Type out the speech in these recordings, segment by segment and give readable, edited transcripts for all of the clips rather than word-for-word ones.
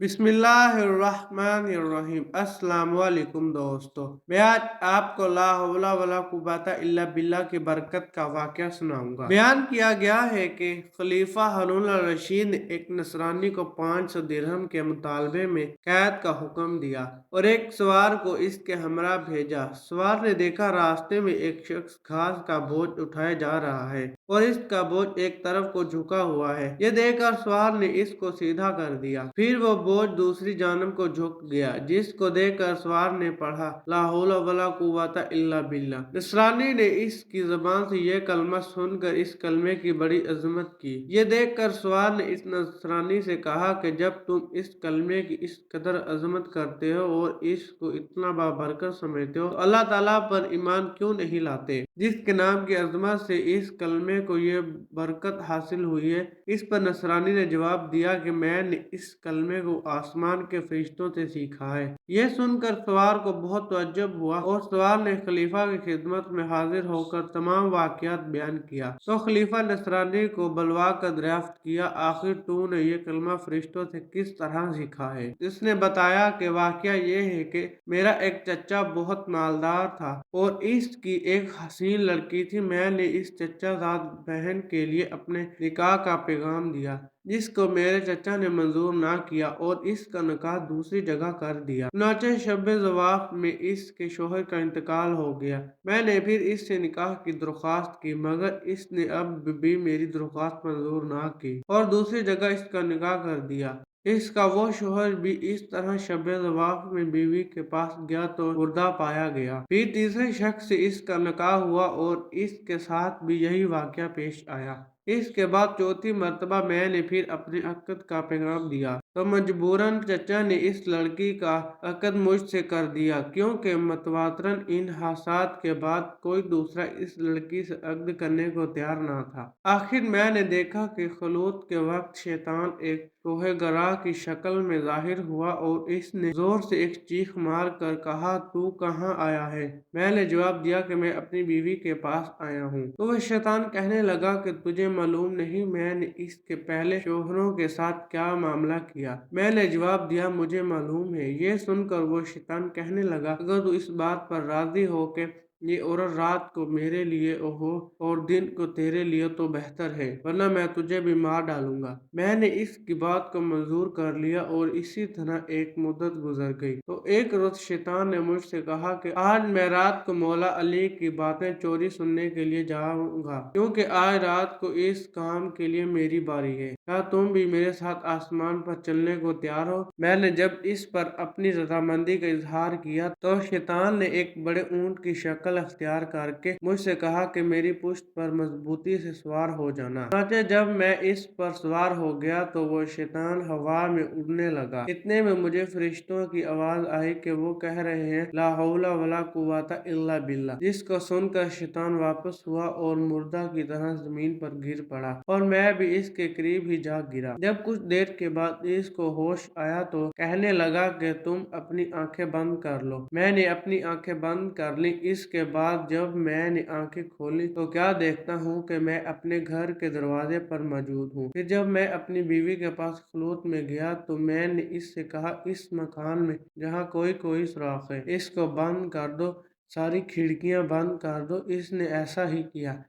बिस्मिल्लाहिर्रहमानिर्रहीम। अस्सलाम वालेकुम दोस्तों, मैं आज आपको ला हौला वला कुव्वता इल्ला बिल्लाह की बरकत का वाक़या सुनाऊंगा। बयान किया गया है कि खलीफा हारून अल रशीद ने एक नसरानी को 500 दिरहम के मुतालबे में कैद का हुक्म दिया और एक सवार को इसके हमरा भेजा। सवार ने देखा रास्ते में एक शख्स घास का बोझ उठाया जा रहा है और इसका बोझ एक तरफ को झुका हुआ है। ये देखकर सवार ने इसको सीधा कर दिया। फिर वो बोझ दूसरी जानब को झुक गया, जिसको देखकर सवार ने पढ़ा ला हौला वला कुव्वता इल्ला बिल्लाह। नसरानी ने इसकी ज़बान से यह कलमा सुनकर इस कलमे की बड़ी अजमत की। ये देखकर सवार ने इस नसरानी से कहा कि जब तुम इस कलमे की इस कदर अजमत करते हो और इसको इतना बाबरकत समझते हो तो अल्लाह ताला पर ईमान क्यों नहीं लाते, जिसके नाम की अजमत से इस कलमे को ये बरकत हासिल हुई है। इस पर नसरानी ने जवाब दिया कि मैंने इस कलमे को आसमान के फरिश्तों से सीखा है। यह सुनकर सवार को बहुत तअज्जुब हुआ और सवार ने खलीफा की खिदमत में हाजिर होकर तमाम वाक़यात बयान किया। तो खलीफा नसरानी को बुलवा कर दरियाफ्त किया, आखिर तूने ये कलमा फरिश्तों से किस तरह सीखा है। इसने बताया कि वाक़या ये है कि मेरा एक चचा बहुत मालदार था और इसकी एक हसीन लड़की थी। मैंने इस चचाजाद बहन के लिए अपने निकाह का पैगाम दिया, जिसको मेरे चचा ने मंजूर ना किया और इसका निकाह दूसरी जगह कर दिया। चुनांचे शब ज़वाफ में इसके शोहर का इंतकाल हो गया। मैंने फिर इससे निकाह की दरख्वास्त की, मगर इसने अब भी मेरी दरख्वास्त मंजूर ना की और दूसरी जगह इसका निकाह कर दिया। इसका वो शोहर भी इस तरह शब ज़वाफ में बीवी के पास गया तो मुर्दा पाया गया। फिर तीसरे शख्स से इसका निकाह हुआ और इसके साथ भी यही वाक़या पेश आया। इसके बाद चौथी मर्तबा मैंने फिर अपने अक़द का पैगाम दिया तो मजबूरन चचा ने इस लड़की का अक़द मुझसे कर दिया, क्योंकि मतवातरन इन हादसात के बाद कोई दूसरा इस लड़की से अक़द करने को तैयार ना था। आखिर मैंने देखा कि खलूत के वक्त शैतान एक रोहे गरा की शक्ल में ज़ाहिर हुआ और इसने जोर से एक चीख मार कर कहा, तू कहाँ आया है। मैंने जवाब दिया कि मैं अपनी बीवी के पास आया हूँ। तो वह शैतान कहने लगा कि तुझे मालूम नहीं मैंने इसके पहले शोहरों के साथ क्या मामला किया। मैंने जवाब दिया, मुझे मालूम है। ये सुनकर वो शैतान कहने लगा, अगर तू इस बात पर राजी हो कि ये औरत रात को मेरे लिए हो और दिन को तेरे लिए तो बेहतर है, वरना मैं तुझे भी मार डालूंगा। मैंने इसकी बात को मंजूर कर लिया और इसी तरह एक मुद्दत गुजर गई। तो एक रोज शैतान ने मुझसे कहा कि आज मैं रात को मौला अली की बातें चोरी सुनने के लिए जाऊंगा, क्योंकि आज रात को इस काम के लिए मेरी बारी है। क्या तुम भी मेरे साथ आसमान पर चलने को तैयार हो। मैंने जब इस पर अपनी रजामंदी का इजहार किया तो शैतान ने एक बड़े ऊंट की शक्ल अख्तियार करके मुझसे कहा कि मेरी पुश्त पर मजबूती से सवार हो जाना। चुनांचे जब मैं इस पर सवार हो गया तो वो शैतान हवा में उड़ने लगा। इतने में मुझे फरिश्तों की आवाज आई कि वो कह रहे हैं ला हौला वला कुव्वता इल्ला बिल्लाह, जिसको सुनकर शैतान वापस हुआ और मुर्दा की तरह जमीन पर गिर पड़ा और मैं भी इसके करीब ही जा गिरा। जब कुछ देर के बाद इसको होश आया तो कहने लगा कि तुम अपनी आंखें बंद कर लो। मैंने अपनी आंखें बंद कर ली। इसके बाद जब मैंने आंखें खोली तो क्या देखता हूँ कि मैं अपने घर के दरवाजे पर मौजूद हूँ। फिर जब मैं अपनी बीवी के पास खलूत में गया तो मैंने इससे कहा, इस मकान में जहाँ कोई कोई सुराख है इसको बंद कर दो, सारी खिड़कियां बंद कर दो। इसने ऐसा ही किया।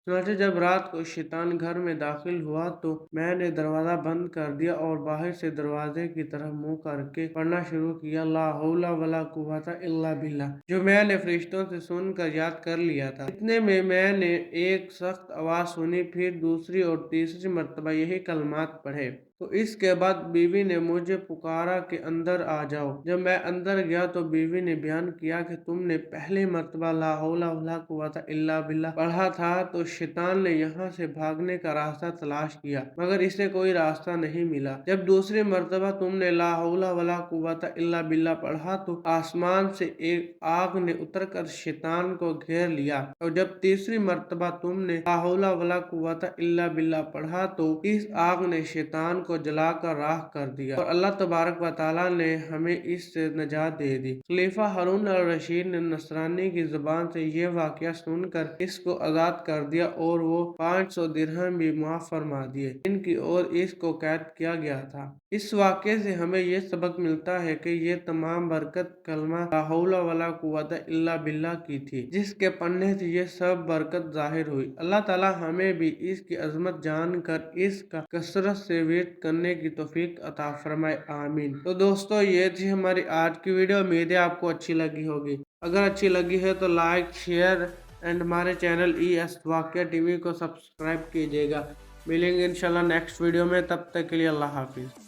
चुनांचे जब रात को शैतान घर में दाखिल हुआ तो मैंने दरवाजा बंद कर दिया और बाहर से दरवाजे की तरफ मुंह करके पढ़ना शुरू किया, ला हौला वला कुव्वता इल्ला बिल्लाह, जो मैंने फरिश्तों से सुनकर याद कर लिया था। इतने में मैंने एक सख्त आवाज सुनी, फिर दूसरी और तीसरी मर्तबा यही कलमात पढ़े। तो इसके बाद बीवी ने मुझे पुकारा कि अंदर आ जाओ। जब मैं अंदर गया तो बीवी ने बयान किया कि तुमने पहले मर्तबा ला हौला वला कुव्वता इल्ला बिल्लाह पढ़ा था तो शैतान ने यहाँ से भागने का रास्ता तलाश किया, मगर इसे कोई रास्ता नहीं मिला। जब दूसरी मर्तबा तुमने ला हौला वला कुव्वता इल्ला बिल्लाह पढ़ा तो आसमान से एक आग ने उतरकर शैतान को घेर लिया और जब तीसरी मर्तबा तुमने ला हौला वला कुव्वता इल्ला बिल्लाह पढ़ा तो इस आग ने शैतान को जलाकर राख कर दिया और अल्लाह तबारक व तआला ने हमें इससे नजात दे दी। खलीफा हारून अल रशीद ने नसरानी की जुबान से ये वाकया सुनकर इसको आजाद कर दिया और वो 500 दिरहम भी माफ फरमा दिए जिनकी ओर इसको कैद किया गया था। इस वाक़े से हमें ये सबक मिलता है कि ये तमाम बरकत कलमा ला हौला वला कुव्वता इल्ला बिल्लाह की थी, जिसके पढ़ने से ये सब बरकत जाहिर हुई। अल्लाह ताला हमें भी इसकी अजमत जानकर इसका कसरत से वेट करने की तौफीक अता फरमाए, आमीन। तो दोस्तों ये थी हमारी आज की वीडियो, उम्मीद है आपको अच्छी लगी होगी। अगर अच्छी लगी है तो लाइक शेयर एंड हमारे चैनल ES वाक़या TV को सब्सक्राइब कीजिएगा। मिलेंगे इंशाल्लाह नेक्स्ट वीडियो में, तब तक के लिए अल्लाह हाफिज़।